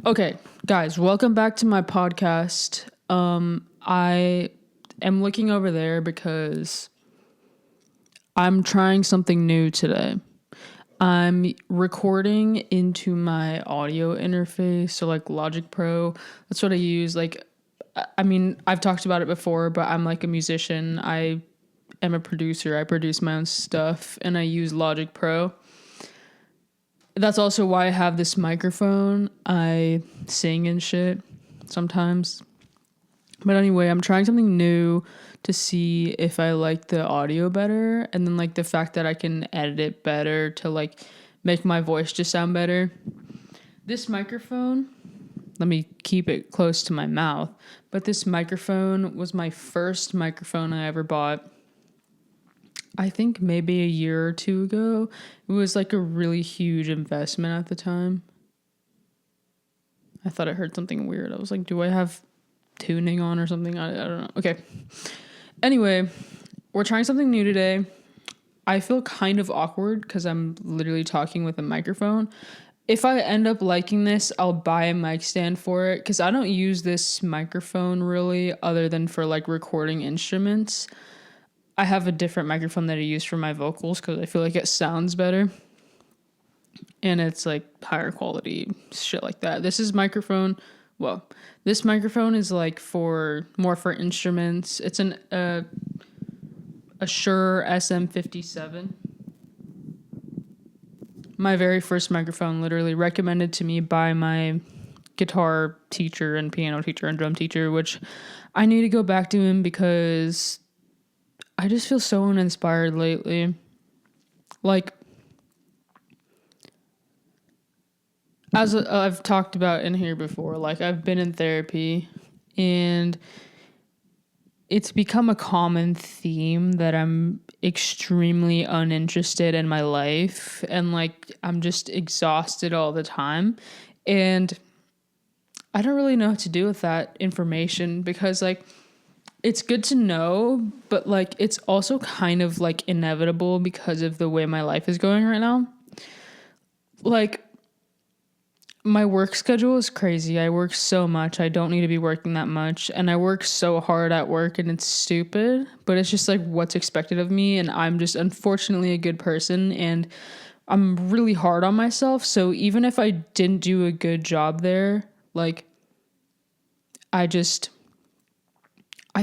Okay, guys, welcome back to my podcast. I am looking over there because I'm trying something new today. I'm recording into my audio interface, so like Logic Pro. That's what I use. I've talked about it before, but I'm like a musician. I am a producer. I produce my own stuff, and I use Logic Pro. That's also why I have this microphone. I sing and shit sometimes. But anyway, I'm trying something new to see if I like the audio better, and then like the fact that I can edit it better to like make my voice just sound better. This microphone, let me keep it close to my mouth, but this microphone was my first microphone I ever bought. I think maybe a year or two ago. It was like a really huge investment at the time. I thought I heard something weird. I was like, do I have tuning on or something? I don't know. Okay. Anyway, we're trying something new today. I feel kind of awkward because I'm literally talking with a microphone. If I end up liking this, I'll buy a mic stand for it because I don't use this microphone really other than for like recording instruments. I have a different microphone that I use for my vocals because I feel like it sounds better. And it's like higher quality, shit like that. This microphone is like more for instruments. It's a Shure SM57. My very first microphone, literally recommended to me by my guitar teacher and piano teacher and drum teacher, which I need to go back to him because I just feel so uninspired lately. Like, as I've talked about in here before, like I've been in therapy and it's become a common theme that I'm extremely uninterested in my life and like I'm just exhausted all the time. And I don't really know what to do with that information because like it's good to know, but like it's also kind of like inevitable because of the way my life is going right now. Like my work schedule is crazy. I work so much. I don't need to be working that much. And I work so hard at work and it's stupid, but it's just like what's expected of me. And I'm just unfortunately a good person and I'm really hard on myself. So even if I didn't do a good job there, like I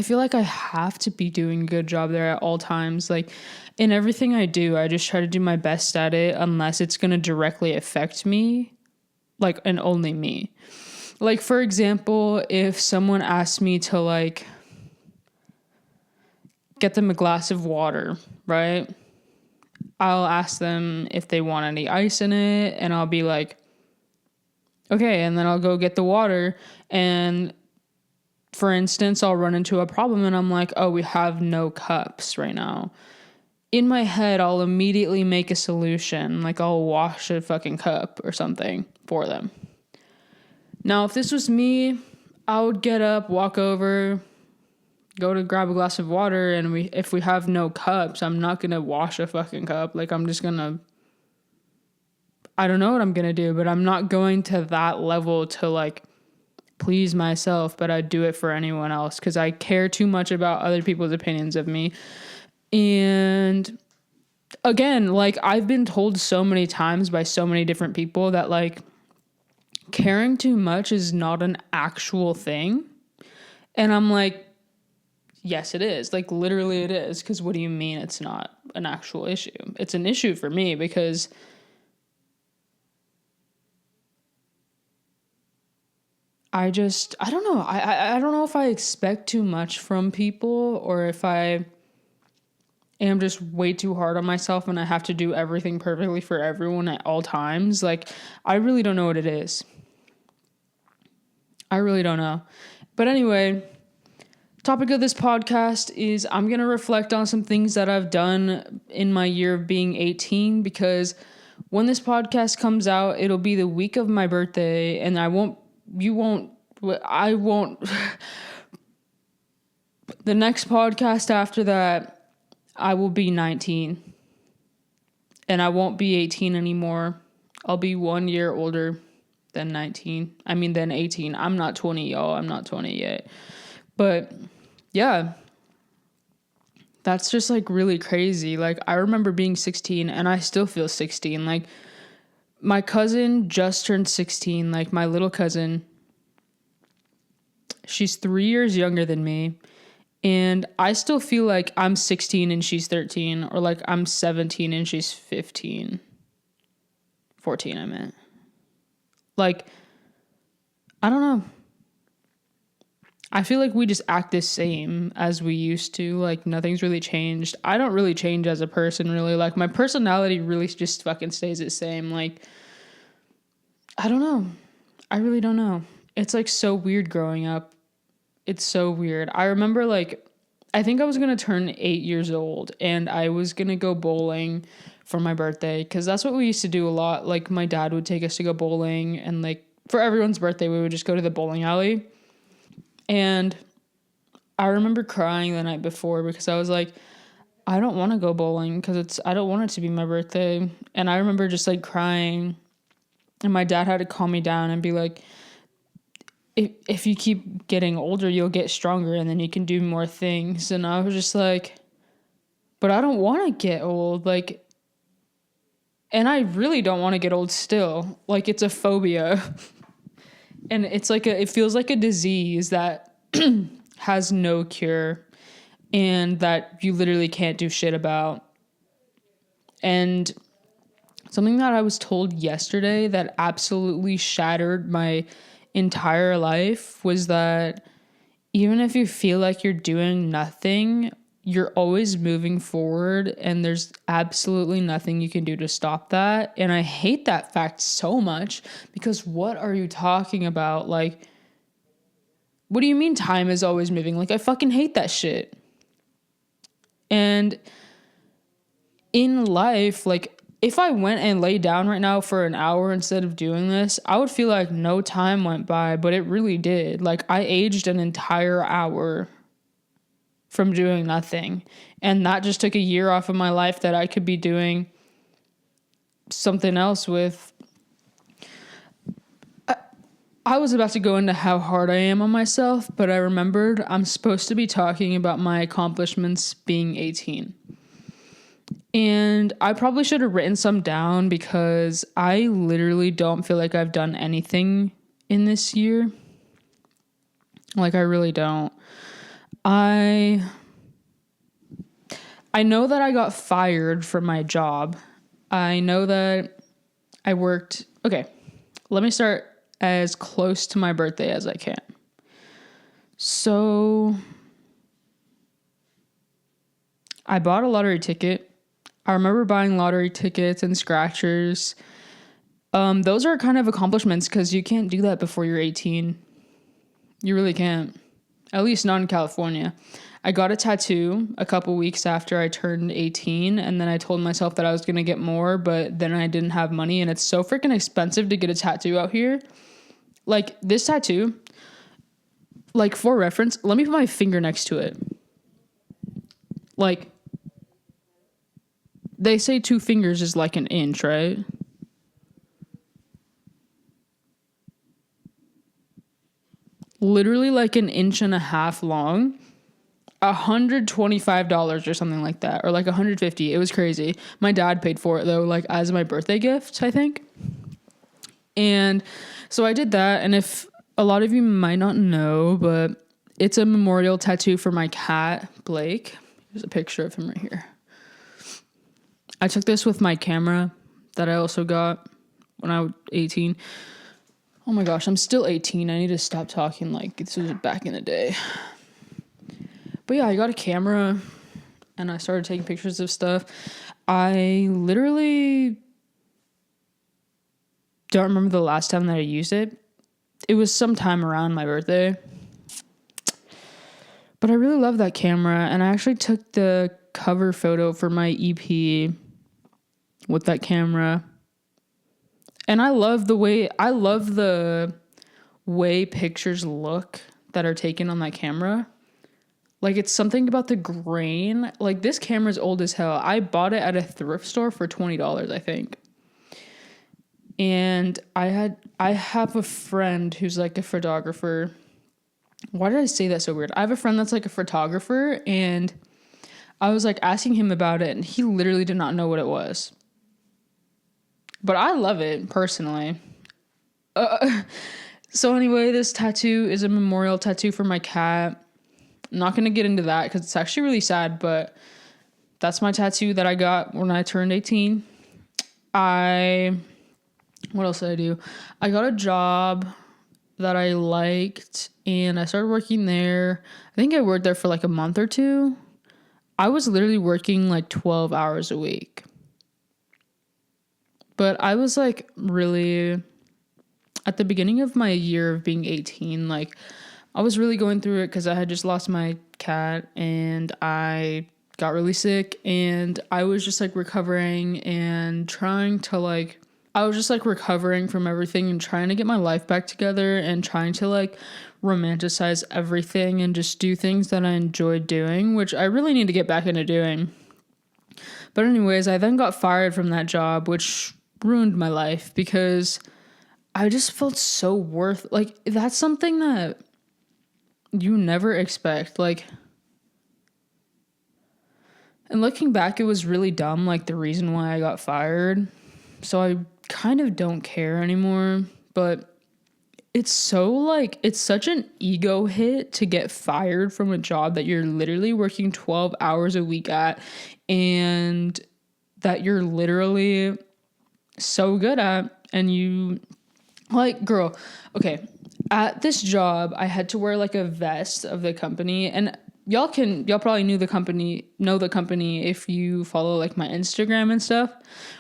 feel like I have to be doing a good job there at all times. Like in everything I do, I just try to do my best at it unless it's going to directly affect me, like, and only me. Like, for example, if someone asked me to like get them a glass of water, right? I'll ask them if they want any ice in it and I'll be like, okay. And then I'll go get the water and for instance, I'll run into a problem and I'm like, oh, we have no cups right now. In my head, I'll immediately make a solution. Like I'll wash a fucking cup or something for them. Now, if this was me, I would get up, walk over, go to grab a glass of water. And if we have no cups, I'm not going to wash a fucking cup. Like I'm just going to, I don't know what I'm going to do, but I'm not going to that level to like please myself, but I do it for anyone else because I care too much about other people's opinions of me. And again, like I've been told so many times by so many different people that like caring too much is not an actual thing. And I'm like, yes, it is. Like literally it is. Because what do you mean it's not an actual issue? It's an issue for me because I don't know. I don't know if I expect too much from people or if I am just way too hard on myself and I have to do everything perfectly for everyone at all times. Like, I really don't know what it is. I really don't know. But anyway, topic of this podcast is I'm going to reflect on some things that I've done in my year of being 18 because when this podcast comes out, it'll be the week of my birthday and I won't the next podcast after that, I will be 19 and I won't be 18 anymore. I'll be 1 year older then 19. I mean, then 18. I'm not 20, y'all. I'm not 20 yet. But yeah, that's just like really crazy. Like, I remember being 16 and I still feel 16. Like, my cousin just turned 16. Like, my little cousin, she's 3 years younger than me. And I still feel like I'm 16 and she's 13, or like I'm 17 and she's 15. 14, I meant. Like, I don't know. I feel like we just act the same as we used to. Like, nothing's really changed. I don't really change as a person, really. Like, my personality really just fucking stays the same. Like, I don't know. I really don't know. It's like so weird growing up. It's so weird. I remember, like, I think I was going to turn 8 years old and I was going to go bowling for my birthday because that's what we used to do a lot. Like, my dad would take us to go bowling, and like for everyone's birthday, we would just go to the bowling alley. And I remember crying the night before because I was like, I don't want to go bowling because I don't want it to be my birthday. And I remember just like crying, and my dad had to calm me down and be like, if you keep getting older, you'll get stronger and then you can do more things. And I was just like, but I don't want to get old. Like, and I really don't want to get old still. Like, it's a phobia. And it's like it feels like a disease that has no cure and that you literally can't do shit about. And something that I was told yesterday that absolutely shattered my entire life was that even if you feel like you're doing nothing, you're always moving forward, and there's absolutely nothing you can do to stop that. And I hate that fact so much because what are you talking about? Like, what do you mean time is always moving? Like, I fucking hate that shit. And in life, like, if I went and laid down right now for an hour instead of doing this, I would feel like no time went by, but it really did. Like, I aged an entire hour from doing nothing. And that just took a year off of my life that I could be doing something else with. I was about to go into how hard I am on myself, but I remembered I'm supposed to be talking about my accomplishments being 18. And I probably should have written some down because I literally don't feel like I've done anything in this year. Like, I really don't. I know that I got fired from my job. I know that I worked... Okay, let me start as close to my birthday as I can. So, I bought a lottery ticket. I remember buying lottery tickets and scratchers. Those are kind of accomplishments because you can't do that before you're 18. You really can't. At least not in California. I got a tattoo a couple weeks after I turned 18, and then I told myself that I was going to get more, but then I didn't have money, and it's so freaking expensive to get a tattoo out here. Like, this tattoo, like, for reference, let me put my finger next to it. Like, they say 2 fingers is like an inch, right? Literally like an inch and a half long. $125 or something like that, or like $150. It was crazy. My dad paid for it though, like as my birthday gift, I think. And so I did that. And if a lot of you might not know, but it's a memorial tattoo for my cat, Blake. There's a picture of him right here. I took this with my camera that I also got when I was 18. Oh my gosh, I'm still 18. I need to stop talking like this was back in the day. But yeah, I got a camera and I started taking pictures of stuff. I literally don't remember the last time that I used it. It was sometime around my birthday. But I really love that camera, and I actually took the cover photo for my EP with that camera. And I love the way pictures look that are taken on that camera. Like, it's something about the grain. Like, this camera's old as hell. I bought it at a thrift store for $20, I think. And I have a friend who's like a photographer. Why did I say that so weird? I have a friend that's like a photographer, and I was like asking him about it, and he literally did not know what it was. But I love it personally. So anyway, this tattoo is a memorial tattoo for my cat. I'm not going to get into that because it's actually really sad, but that's my tattoo that I got when I turned 18. What else did I do? I got a job that I liked, and I started working there. I think I worked there for like a month or two. I was literally working like 12 hours a week. But I was like really, at the beginning of my year of being 18, like I was really going through it because I had just lost my cat and I got really sick, and I was just like recovering and trying to like, I was just like recovering from everything and trying to get my life back together and trying to like romanticize everything and just do things that I enjoyed doing, which I really need to get back into doing. But anyways, I then got fired from that job, which ruined my life because I just felt so like that's something that you never expect. Like, and looking back, it was really dumb, like the reason why I got fired. So I kind of don't care anymore, but it's so like, it's such an ego hit to get fired from a job that you're literally working 12 hours a week at and that you're literally so good at. And you like, girl, okay, at this job I had to wear like a vest of the company, and y'all probably know the company if you follow like my Instagram and stuff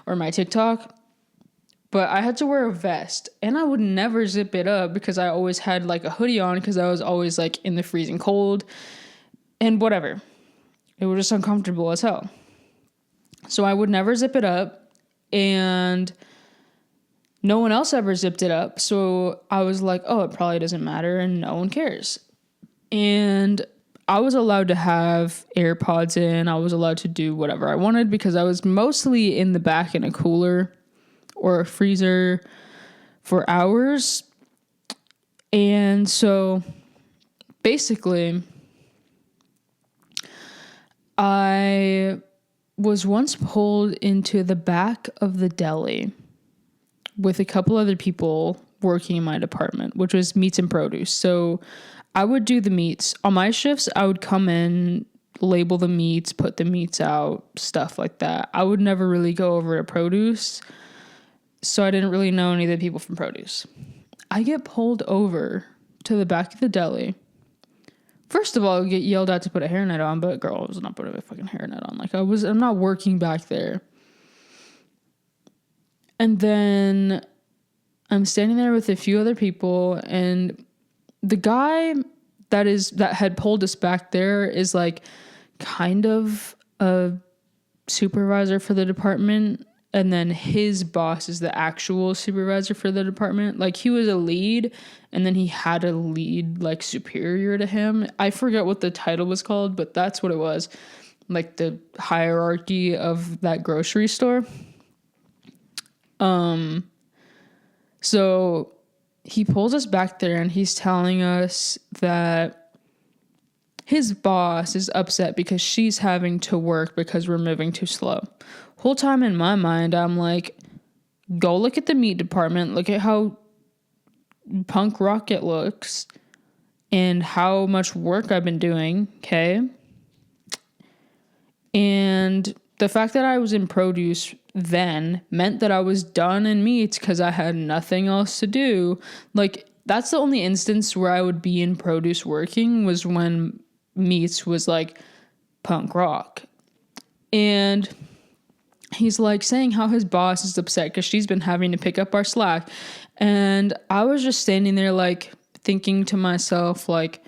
or my TikTok. But I had to wear a vest, and I would never zip it up because I always had like a hoodie on because I was always like in the freezing cold and whatever. It was just uncomfortable as hell. So I would never zip it up, and no one else ever zipped it up. So I was like, oh, it probably doesn't matter and no one cares. And I was allowed to have AirPods in. I was allowed to do whatever I wanted because I was mostly in the back in a cooler or a freezer for hours. And so basically, I was once pulled into the back of the deli with a couple other people working in my department, which was meats and produce. So I would do the meats. On my shifts, I would come in, label the meats, put the meats out, stuff like that. I would never really go over to produce, so I didn't really know any of the people from produce. I get pulled over to the back of the deli. First of all, I get yelled at to put a hairnet on, but girl, I was not putting a fucking hairnet on. Like I'm not working back there. And then I'm standing there with a few other people, and the guy that had pulled us back there is like kind of a supervisor for the department, and then his boss is the actual supervisor for the department. Like he was a lead, and then he had a lead like superior to him. I forget what the title was called, but that's what it was. Like the hierarchy of that grocery store. So he pulls us back there and he's telling us that his boss is upset because she's having to work because we're moving too slow. Whole time in my mind, I'm like, go look at the meat department. Look at how punk rock it looks and how much work I've been doing. Okay. And the fact that I was in produce then meant that I was done in meats because I had nothing else to do. Like, that's the only instance where I would be in produce working was when meats was like punk rock. And he's like saying how his boss is upset because she's been having to pick up our slack. And I was just standing there like thinking to myself, like,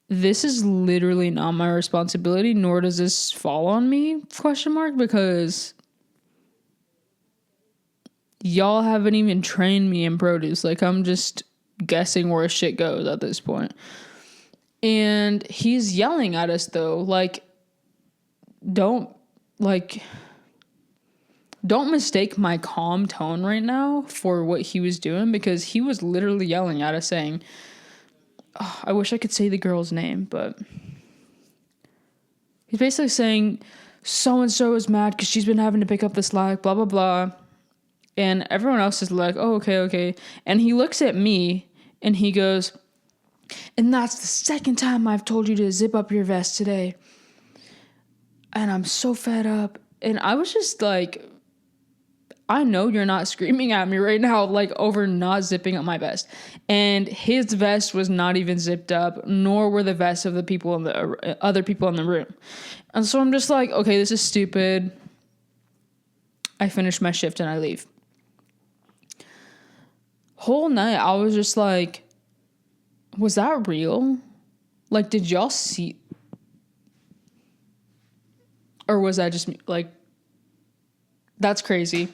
this is literally not my responsibility, nor does this fall on me, ? Because y'all haven't even trained me in produce. Like, I'm just guessing where shit goes at this point. And he's yelling at us, though. Like, don't, like, don't mistake my calm tone right now for what he was doing, because he was literally yelling at us saying, oh, I wish I could say the girl's name, but he's basically saying so-and-so is mad because she's been having to pick up the slack, blah, blah, blah. And everyone else is like, oh, okay. And he looks at me and he goes, and that's the second time I've told you to zip up your vest today. And I'm so fed up. And I was just like, I know you're not screaming at me right now, like, over not zipping up my vest. And his vest was not even zipped up, nor were the vests of the people in the other people in the room. And so I'm just like, okay, this is stupid. I finish my shift and I leave. Whole night, I was just like, was that real? Like, did y'all see? Or was that just me? Like, that's crazy.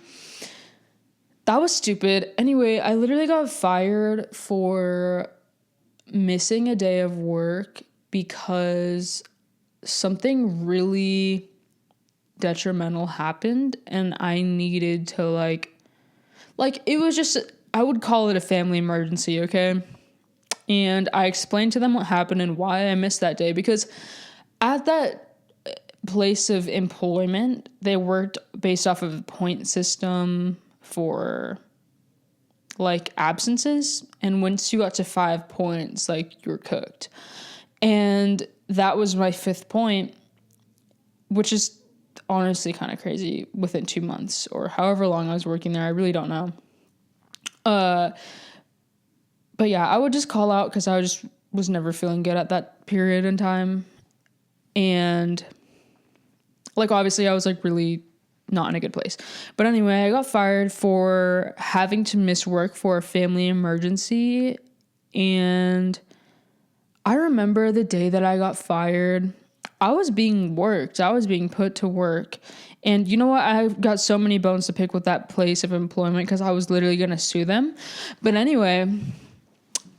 That was stupid. Anyway, I literally got fired for missing a day of work because something really detrimental happened and I needed to like it was just, I would call it a family emergency, okay? And I explained to them what happened and why I missed that day, because at that place of employment, they worked based off of a point system for like absences, and once you got to 5 points, like, you were cooked. And that was my 5th point, which is honestly kind of crazy, within 2 months or however long I was working there. I really don't know. But yeah, I would just call out because I was never feeling good at that period in time. And like, obviously I was like really not in a good place. But anyway, I got fired for having to miss work for a family emergency. And I remember the day that I got fired, I was being worked. I was being put to work. And you know what? I got so many bones to pick with that place of employment because I was literally going to sue them. But anyway,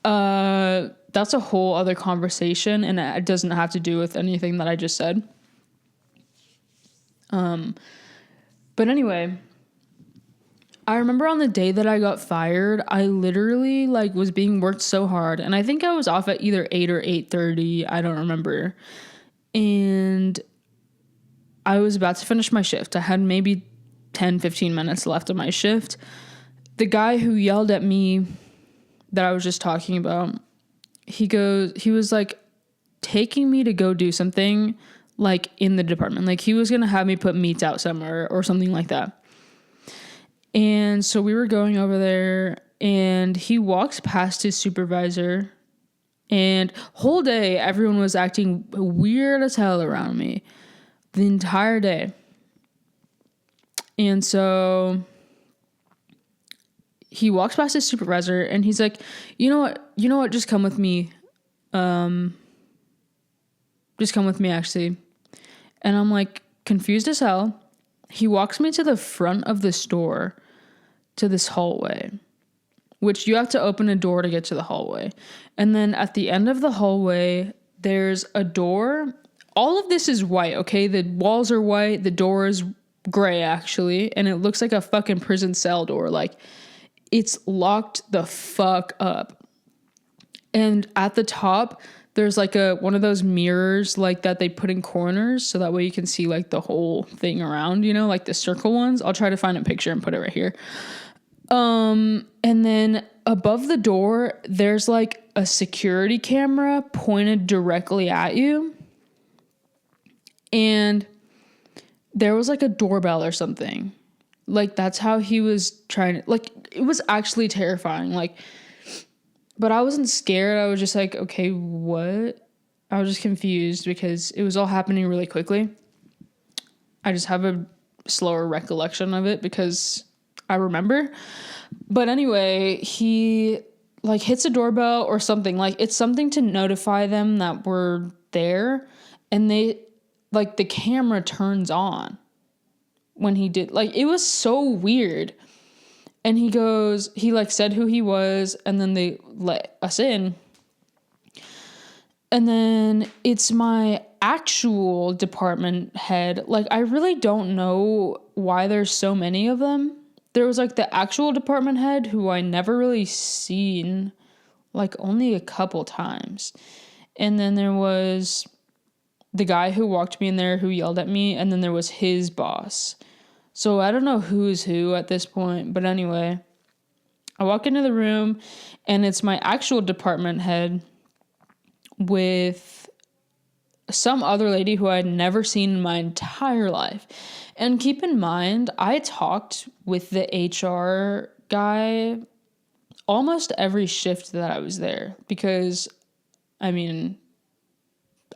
that's a whole other conversation, and it doesn't have to do with anything that I just said. But anyway, I remember on the day that I got fired, I literally like was being worked so hard, and I think I was off at either 8 or 8:30. I don't remember. And I was about to finish my shift. I had maybe 10-15 minutes left of my shift. The guy who yelled at me that I was just talking about, he was like taking me to go do something like in the department. Like, he was going to have me put meats out somewhere or something like that. And so we were going over there, and he walks past his supervisor, and whole day everyone was acting weird as hell around me the entire day. And so he walks past his supervisor and he's like, you know what, just come with me. Just come with me, actually. And I'm like confused as hell. He walks me to the front of the store to this hallway, which you have to open a door to get to the hallway. And then at the end of the hallway, there's a door. All of this is white, okay? The walls are white. The door is gray, actually. And it looks like a fucking prison cell door. Like, it's locked the fuck up. And at the top, there's like one of those mirrors like that they put in corners, so that way you can see like the whole thing around, like the circle ones. I'll try to find a picture and put it right here. And then above the door, there's like a security camera pointed directly at you. And there was like a doorbell or something. Like, that's how he was trying to, like, it was actually terrifying. Like, but I wasn't scared. I was just like, okay, what? I was just confused because it was all happening really quickly. I just have a slower recollection of it because I remember. But anyway, he like hits a doorbell or something. Like, it's something to notify them that we're there. And they, like, the camera turns on when he did. Like, it was so weird. And he like said who he was, and then they let us in. And then it's my actual department head. Like, I really don't know why there's so many of them. There was like the actual department head who I never really seen, like only a couple times. And then there was the guy who walked me in there who yelled at me, and then there was his boss. So I don't know who's who at this point, but anyway, I walk into the room and it's my actual department head with some other lady who I'd never seen in my entire life. And keep in mind, I talked with the HR guy almost every shift that I was there because, I mean,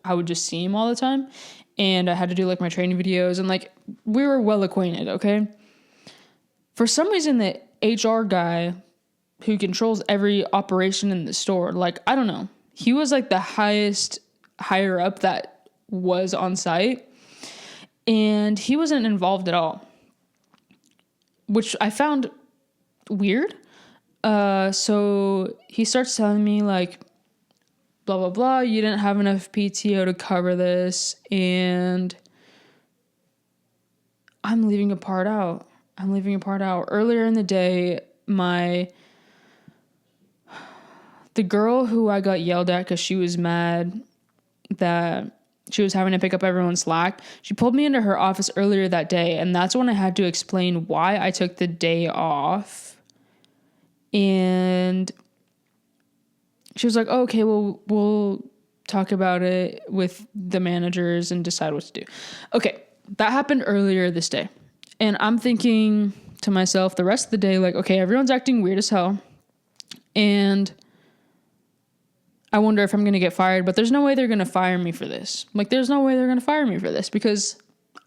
I would just see him all the time, and I had to do like my training videos, and like we were well acquainted, okay? For some reason, the HR guy who controls every operation in the store, like, I don't know, he was like the higher up that was on site, and he wasn't involved at all, which I found weird. So he starts telling me like, blah, blah, blah, you didn't have enough PTO to cover this, and I'm leaving a part out. Earlier in the day, the girl who I got yelled at because she was mad that she was having to pick up everyone's slack, she pulled me into her office earlier that day, and that's when I had to explain why I took the day off. And she was like, oh, okay, well, we'll talk about it with the managers and decide what to do. Okay, that happened earlier this day. And I'm thinking to myself the rest of the day, like, okay, everyone's acting weird as hell. And I wonder if I'm going to get fired, but there's no way they're going to fire me for this. Like, there's no way they're going to fire me for this because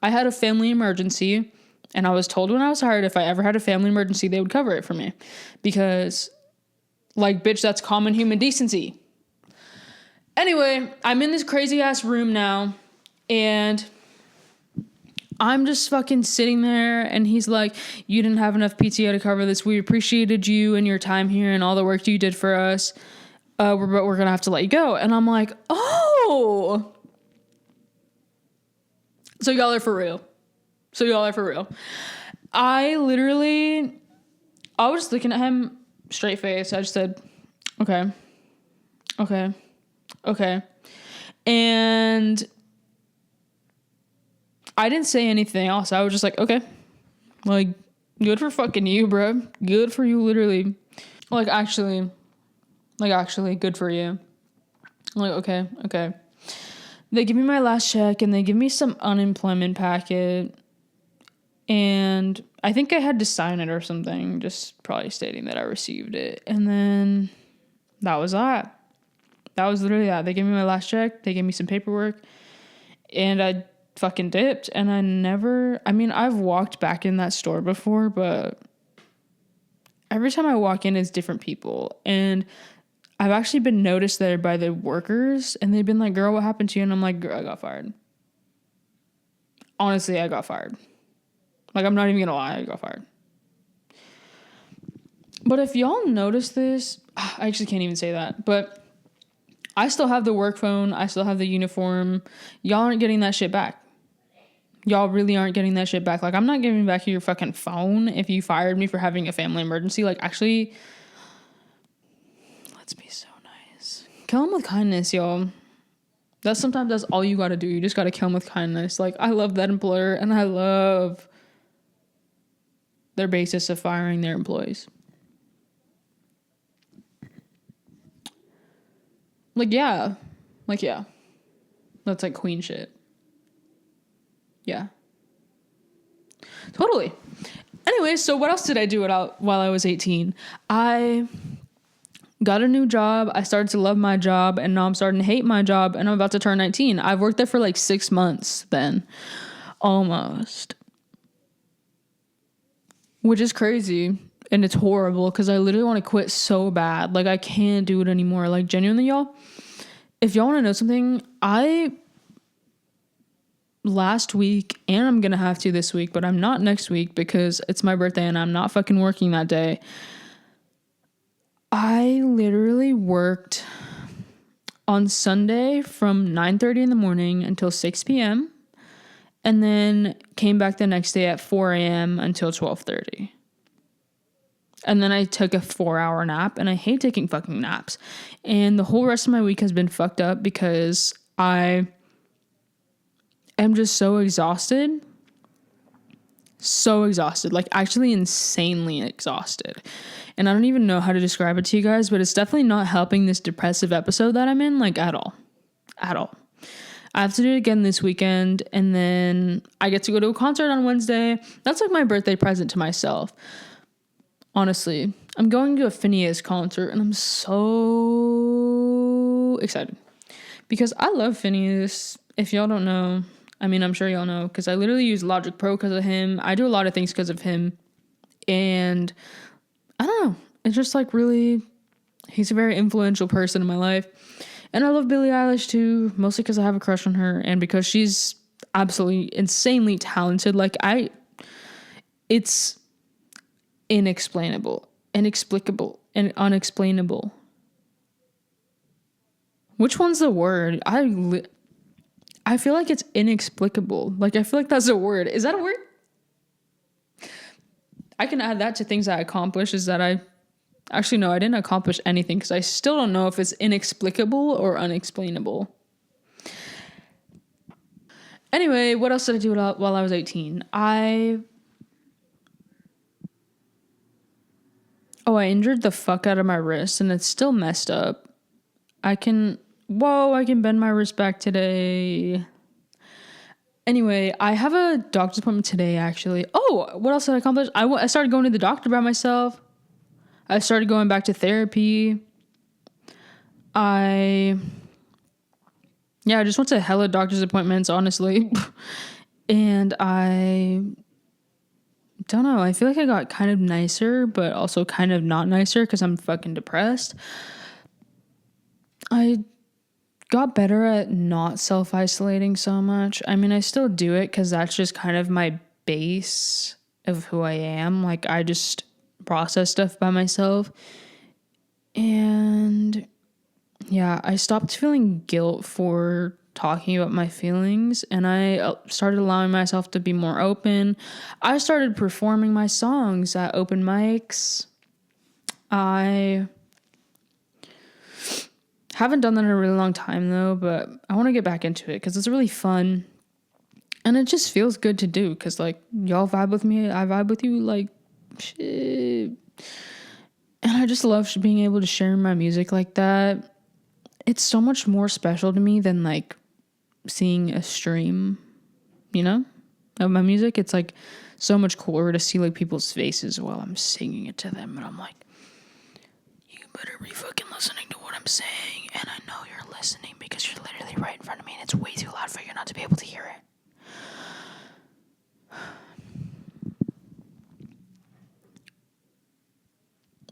I had a family emergency, and I was told when I was hired if I ever had a family emergency, they would cover it for me because, like, bitch, that's common human decency. Anyway, I'm in this crazy ass room now, and I'm just fucking sitting there, and he's like, you didn't have enough PTO to cover this. We appreciated you and your time here and all the work you did for us. But we're going to have to let you go. And I'm like, oh. So y'all are for real. I was just looking at him straight face. I just said, okay. And I didn't say anything else. I was just like, okay. Like, good for fucking you, bro. Good for you, literally. Like, actually, good for you. I'm like, okay. They give me my last check, and they give me some unemployment packet. And I think I had to sign it or something, just probably stating that I received it. And then that was that. That was literally that. They gave me my last check. They gave me some paperwork. And I fucking dipped. And I've walked back in that store before, but every time I walk in, it's different people. And I've actually been noticed there by the workers. And they've been like, girl, what happened to you? And I'm like, girl, I got fired. Honestly, I got fired. Like, I'm not even gonna lie, I got fired. But if y'all notice this, I actually can't even say that, but I still have the work phone. I still have the uniform. Y'all aren't getting that shit back. Y'all really aren't getting that shit back. Like, I'm not giving back your fucking phone if you fired me for having a family emergency. Like, actually, let's be so nice. Kill them with kindness, y'all. Sometimes that's all you gotta do. You just gotta kill them with kindness. Like, I love that employer, and I love their basis of firing their employees. Yeah. That's like queen shit. Yeah. Totally. Anyway, so what else did I do while I was 18? I got a new job. I started to love my job, and now I'm starting to hate my job, and I'm about to turn 19. I've worked there for like 6 months then. Almost. Which is crazy, and it's horrible because I literally want to quit so bad. Like, I can't do it anymore. Like, genuinely, y'all, if y'all want to know something, last week, and I'm going to have to this week, but I'm not next week because it's my birthday and I'm not fucking working that day. I literally worked on Sunday from 9:30 in the morning until 6 p.m. and then came back the next day at 4 a.m. until 12:30. And then I took a 4-hour nap, and I hate taking fucking naps. And the whole rest of my week has been fucked up because I am just so exhausted. So exhausted, like actually insanely exhausted. And I don't even know how to describe it to you guys, but it's definitely not helping this depressive episode that I'm in, like at all. At all. I have to do it again this weekend, and then I get to go to a concert on Wednesday. That's like my birthday present to myself. Honestly, I'm going to a Phineas concert, and I'm so excited because I love Phineas. If y'all don't know, I mean, I'm sure y'all know because I literally use Logic Pro because of him. I do a lot of things because of him, and I don't know. It's just like really, he's a very influential person in my life. And I love Billie Eilish too, mostly because I have a crush on her and because she's absolutely insanely talented. Like it's inexplicable, inexplicable, and unexplainable. Which one's the word? I feel like it's inexplicable. Like, I feel like that's a word. Is that a word? I can add that to things that I accomplished is that actually, no, I didn't accomplish anything because I still don't know if it's inexplicable or unexplainable. Anyway, what else did I do while I was 18? I injured the fuck out of my wrist and it's still messed up. I can bend my wrist back today. Anyway, I have a doctor's appointment today, actually. Oh, what else did I accomplish? I started going to the doctor by myself. I started going back to therapy. I just went to hella doctor's appointments, honestly. And I don't know. I feel like I got kind of nicer, but also kind of not nicer because I'm fucking depressed. I got better at not self-isolating so much. I mean, I still do it because that's just kind of my base of who I am. Like, I just process stuff by myself. And yeah, I stopped feeling guilt for talking about my feelings, and I started allowing myself to be more open. I started performing my songs at open mics. I haven't done that in a really long time though, but I want to get back into it because it's really fun and it just feels good to do because like y'all vibe with me, I vibe with you, like shit. And I just love being able to share my music like that. It's so much more special to me than like seeing a stream, you know, of my music. It's like so much cooler to see like people's faces while I'm singing it to them, and I'm like, you better be fucking listening to what I'm saying, and I know you're listening because you're literally right in front of me and it's way too loud for you not to be able to hear it.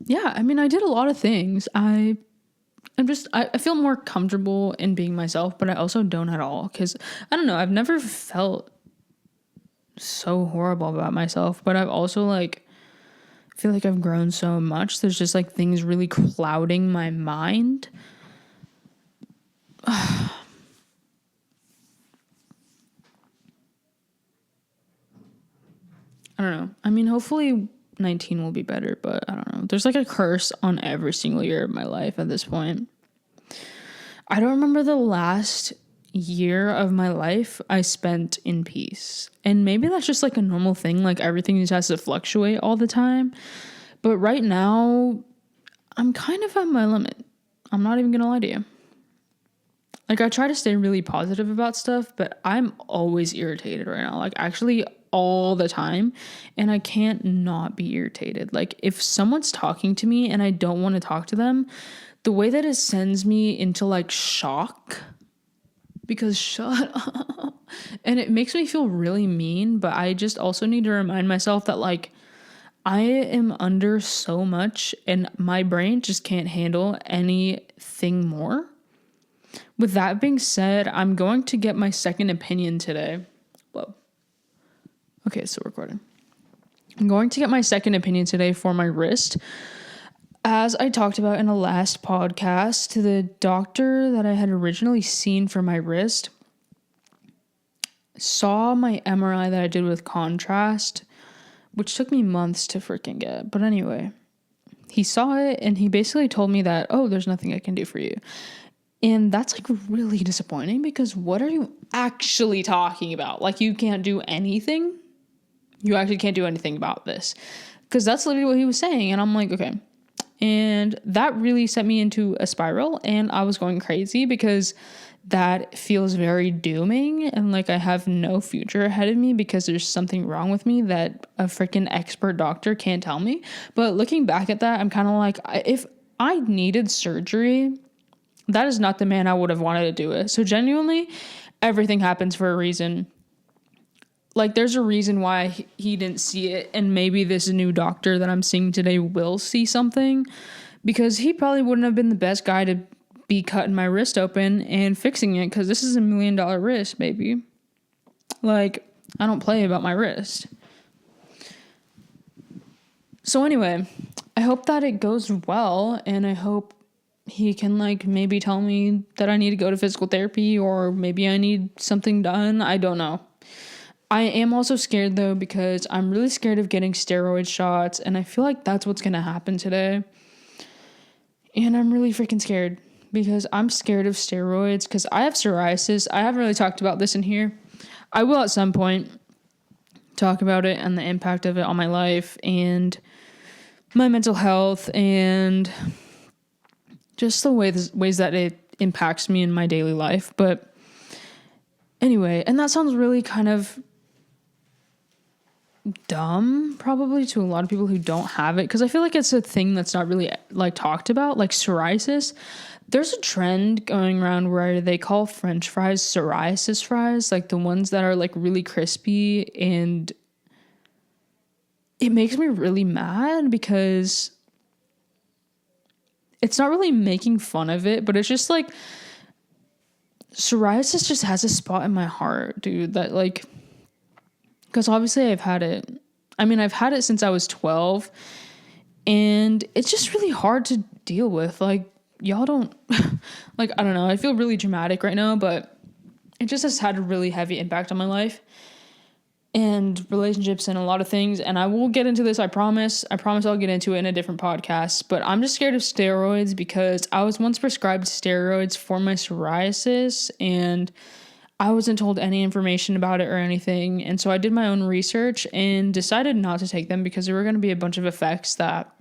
Yeah, I mean, I did a lot of things. I feel more comfortable in being myself, but I also don't at all because I don't know, I've never felt so horrible about myself, but I've also like feel like I've grown so much. There's just like things really clouding my mind. I don't know. I mean, hopefully 19 will be better, but I don't know. There's like a curse on every single year of my life at this point. I don't remember the last year of my life I spent in peace. And maybe that's just like a normal thing. Like everything just has to fluctuate all the time. But right now, I'm kind of at my limit. I'm not even gonna lie to you. Like I try to stay really positive about stuff, but I'm always irritated right now. Like actually all the time. And I can't not be irritated. Like if someone's talking to me and I don't want to talk to them, the way that it sends me into like shock, because shut up, and it makes me feel really mean, but I just also need to remind myself that like I am under so much and my brain just can't handle anything more. With that being said, I'm going to get my second opinion today. Whoa. Okay, so recording. I'm going to get my second opinion today for my wrist. As I talked about in the last podcast, the doctor that I had originally seen for my wrist saw my MRI that I did with contrast, which took me months to freaking get. But anyway, he saw it and he basically told me that, oh, there's nothing I can do for you. And that's like really disappointing because what are you actually talking about? Like, you can't do anything? You actually can't do anything about this. Because that's literally what he was saying. And I'm like, okay. And that really sent me into a spiral. And I was going crazy because that feels very dooming. And like I have no future ahead of me because there's something wrong with me that a freaking expert doctor can't tell me. But looking back at that, I'm kind of like, if I needed surgery, that is not the man I would have wanted to do it. So genuinely, everything happens for a reason. Like, there's a reason why he didn't see it. And maybe this new doctor that I'm seeing today will see something. Because he probably wouldn't have been the best guy to be cutting my wrist open and fixing it. Because this is $1 million wrist, baby. Like, I don't play about my wrist. So anyway, I hope that it goes well. And I hope he can like maybe tell me that I need to go to physical therapy or maybe I need something done. I don't know. I am also scared though because I'm really scared of getting steroid shots and I feel like that's what's going to happen today. And I'm really freaking scared because I'm scared of steroids because I have psoriasis. I haven't really talked about this in here. I will at some point talk about it and the impact of it on my life and my mental health and just the ways that it impacts me in my daily life. But anyway, and that sounds really kind of dumb probably to a lot of people who don't have it because I feel like it's a thing that's not really like talked about, like psoriasis. There's a trend going around where they call French fries psoriasis fries, like the ones that are like really crispy, and it makes me really mad because it's not really making fun of it, but it's just like psoriasis just has a spot in my heart, dude, that like, because obviously I've had it. I mean, I've had it since I was 12 and it's just really hard to deal with. Like, y'all don't, like, I don't know. I feel really dramatic right now, but it just has had a really heavy impact on my life and relationships and a lot of things. And I will get into this. I promise I'll get into it in a different podcast, but I'm just scared of steroids because I was once prescribed steroids for my psoriasis and I wasn't told any information about it or anything. And so I did my own research and decided not to take them because there were going to be a bunch of effects that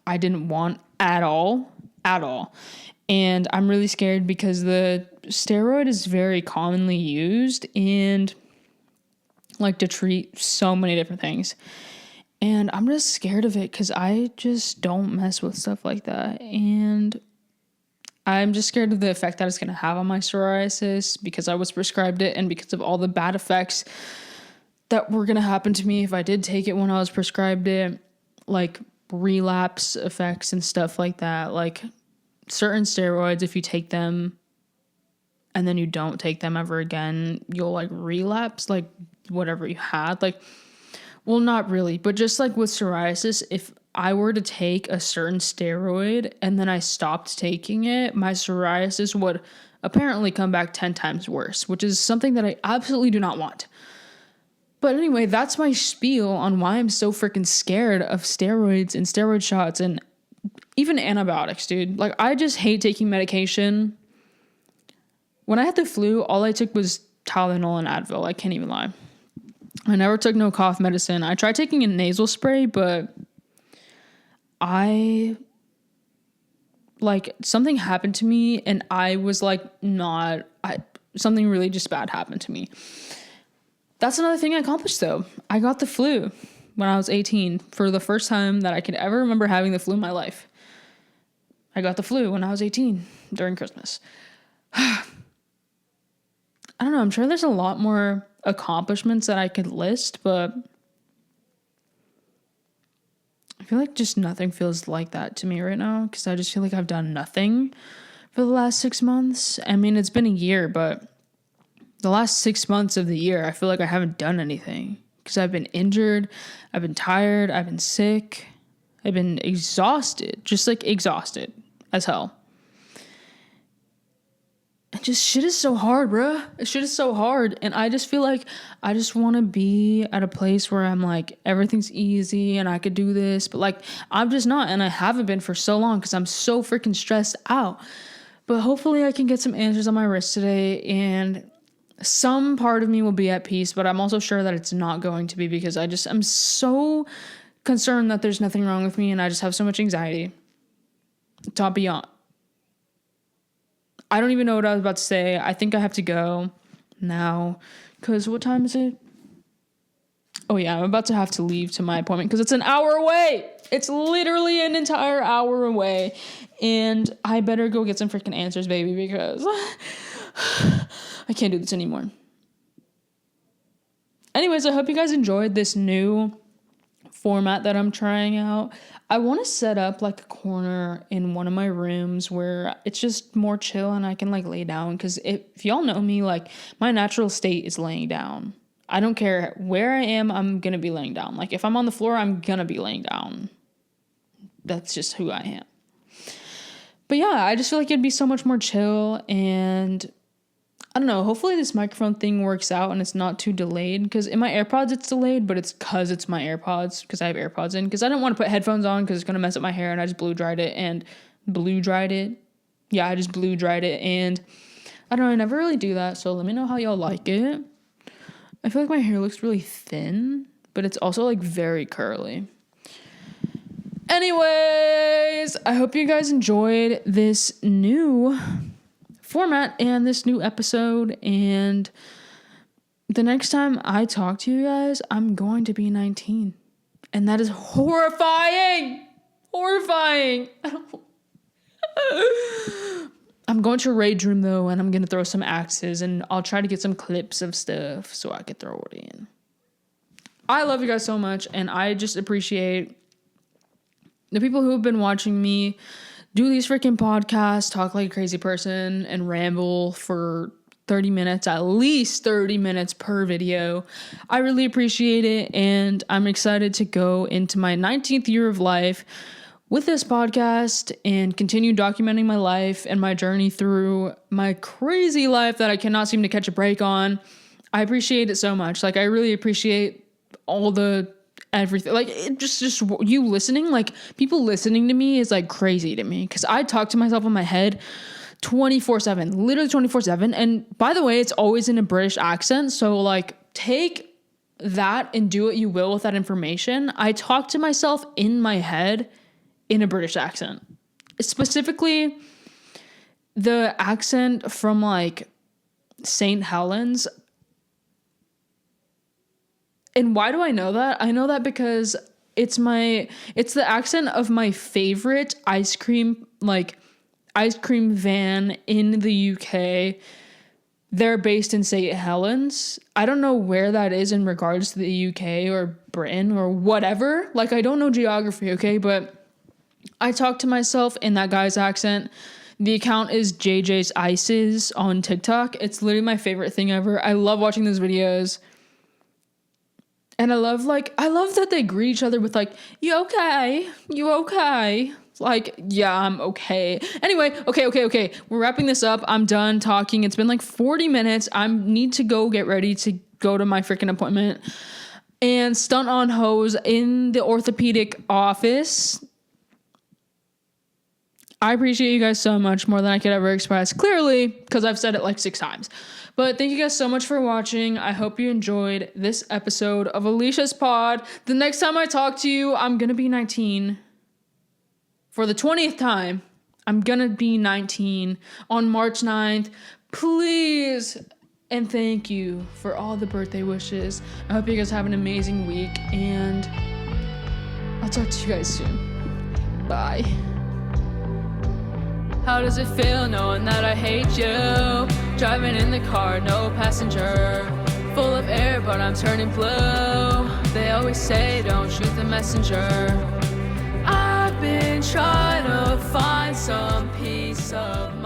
I didn't want at all. And I'm really scared because the steroid is very commonly used and like to treat so many different things. And I'm just scared of it because I just don't mess with stuff like that. And I'm just scared of the effect that it's going to have on my psoriasis because I was prescribed it and because of all the bad effects that were going to happen to me if I did take it when I was prescribed it, like relapse effects and stuff like that. Like certain steroids, if you take them and then you don't take them ever again, you'll like relapse like whatever you had. Like, well, not really, but just like with psoriasis, if I were to take a certain steroid and then I stopped taking it, my psoriasis would apparently come back 10 times worse, which is something that I absolutely do not want. But anyway, that's my spiel on why I'm so freaking scared of steroids and steroid shots and even antibiotics, dude. Like, I just hate taking medication. When I had the flu, all I took was Tylenol and Advil. I can't even lie. I never took no cough medicine. I tried taking a nasal spray, but something happened to me and I was like, something really just bad happened to me. That's another thing I accomplished though. I got the flu when I was 18 for the first time that I could ever remember having the flu in my life. I got the flu when I was 18 during Christmas. I don't know. I'm sure there's a lot more accomplishments that I could list, but I feel like just nothing feels like that to me right now because I just feel like I've done nothing for the last 6 months. I mean, it's been a year, but the last 6 months of the year, I feel like I haven't done anything because I've been injured, I've been tired, I've been sick, I've been exhausted, just like exhausted as hell. And just shit is so hard, bruh. Shit is so hard. And I just feel like I just want to be at a place where I'm like, everything's easy and I could do this. But like, I'm just not. And I haven't been for so long because I'm so freaking stressed out. But hopefully I can get some answers on my wrist today. And some part of me will be at peace. But I'm also sure that it's not going to be because I'm so concerned that there's nothing wrong with me. And I just have so much anxiety. Top beyond. I don't even know what I was about to say. I think I have to go now. Because what time is it? Oh, yeah. I'm about to have to leave to my appointment because it's an hour away. It's literally an entire hour away. And I better go get some freaking answers, baby, because I can't do this anymore. Anyways, I hope you guys enjoyed this new format that I'm trying out. I want to set up like a corner in one of my rooms where it's just more chill and I can like lay down, because if y'all know me, like my natural state is laying down. I don't care where I am, I'm gonna be laying down. Like if I'm on the floor, I'm gonna be laying down. That's just who I am. But yeah, I just feel like it'd be so much more chill, and I don't know, hopefully this microphone thing works out and it's not too delayed, because in my AirPods it's delayed, but it's because it's my AirPods, because I have AirPods in, because I didn't want to put headphones on because it's going to mess up my hair, and I just blew dried it. Yeah, I just blew dried it, and I don't know, I never really do that, so let me know how y'all like it. I feel like my hair looks really thin, but it's also like very curly. Anyways, I hope you guys enjoyed this new format and this new episode, and the next time I talk to you guys, I'm going to be 19, and that is horrifying. I'm going to Rage Room though, and I'm gonna throw some axes, and I'll try to get some clips of stuff so I could throw it in. I love you guys so much, and I just appreciate the people who have been watching me do these freaking podcasts, talk like a crazy person, and ramble for 30 minutes, at least 30 minutes per video. I really appreciate it, and I'm excited to go into my 19th year of life with this podcast and continue documenting my life and my journey through my crazy life that I cannot seem to catch a break on. I appreciate it so much. Like, I really appreciate all the everything, like it just you listening, like people listening to me is like crazy to me, because I talk to myself in my head 24/7, literally 24/7. And by the way, it's always in a British accent, so like take that and do what you will with that information. I talk to myself in my head in a British accent, specifically the accent from like St. Helens. And why do I know that? I know that because it's the accent of my favorite ice cream van in the UK. They're based in St. Helens. I don't know where that is in regards to the UK or Britain or whatever. Like, I don't know geography, okay? But I talk to myself in that guy's accent. The account is JJ's Ices on TikTok. It's literally my favorite thing ever. I love watching those videos. And I love that they greet each other with like, you okay? You okay? Like, yeah, I'm okay. Anyway, okay. We're wrapping this up. I'm done talking. It's been like 40 minutes. I need to go get ready to go to my freaking appointment and stunt on hoes in the orthopedic office. I appreciate you guys so much, more than I could ever express, clearly, because I've said it like 6 times. But thank you guys so much for watching. I hope you enjoyed this episode of Aleesha's Pod. The next time I talk to you, I'm going to be 19. For the 20th time, I'm going to be 19 on March 9th. Please and thank you for all the birthday wishes. I hope you guys have an amazing week, and I'll talk to you guys soon. Bye. How does it feel knowing that I hate you? Driving in the car, no passenger. Full of air, but I'm turning blue. They always say don't shoot the messenger. I've been trying to find some peace of mind.